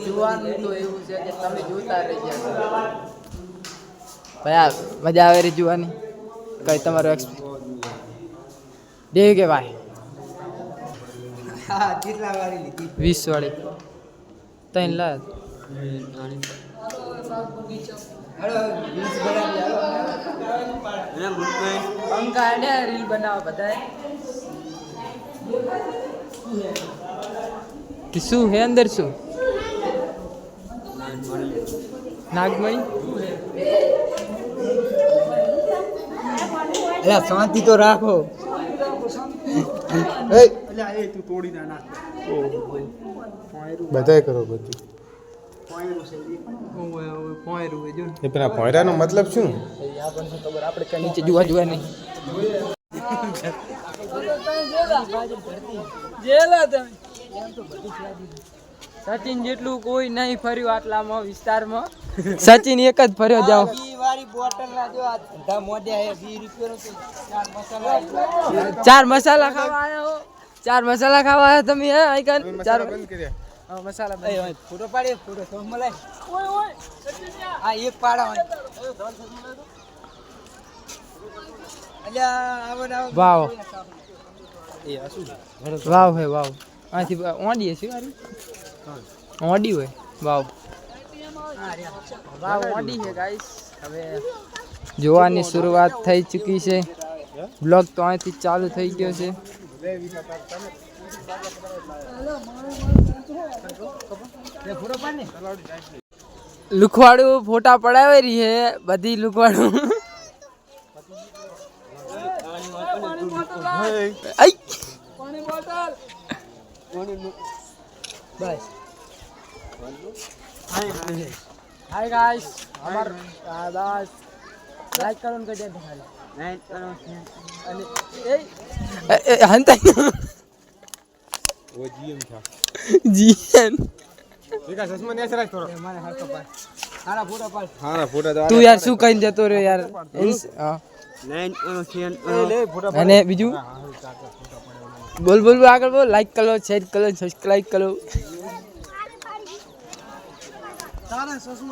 જોવાનું તો એવું છે કે તમે જોતા રહી ગયા ભાઈ મજા આવે રે જોવાની કઈ તમારો દેવ કે ભાઈ હા કેટલા વાળી લીધી 20 વાળી તૈન લાય હેલો 20 બનાવી હાલો પંખા ને રીલ બનાવો બધાય કે શું હે અંદર શું નાગમણી અલા શાંતિ તો રાખો એ અલા એ તું તોડી ના નાખ બધાય કરો બધું એ પેલા પોયરાનો મતલબ શું ખબર આપણે કઈ નીચે જોવા નહીં સચિન જેટલું કોઈ નહીં ફર્યું આટલામાં વિસ્તારમાં સચિન એક જ ફર્યો જાવ વાળી બોટલ ના જો આ ધંધા મોઢ્યા હે 20 રૂપિયાનો ચાર મસાલા ખાવા આયા હો ચાર મસાલા ખાવા આયા તમે હે આઈકન ચાર બંધ કર્યા મસાલા એ ફોટો પાડે ફોટો તો મલાય આ એક પાડા હોય અલ્યા આવો વાવ એ આ શું વાવ હે વાવ આથી ઓડી છે વારી ઓડી હોય વાવ વાવ ઓડી છે ગાઈસ હવે જોવાની શરૂઆત થઈ ચૂકી છે બ્લોગ તો અહીંથી ચાલુ થઈ ગયો છે ફોટો પાડને લુખવાડું ફોટા પડાવે રહી હે બધી લુખવાડું આઈ બસ हाय गाइस हमार बस लाइक करो उनका दे खाली લાઈક કરો અને એ હંતા वो जीएम था જીએન देखा चश्मा नहीं ऐसे रख थोड़ा મને હરકો પાડ સારા ફોટો પાડ हां ना फोटो तो તું યાર શું કહીને જતો રહ્યો યાર હા લાઈક કરો શેર ले फोटो અને બીજું બોલ બોલ બોલ, આગળ બોલ લાઈક કરો શેર કરો સબસ્ક્રાઇબ કરો તારા ચશ્મા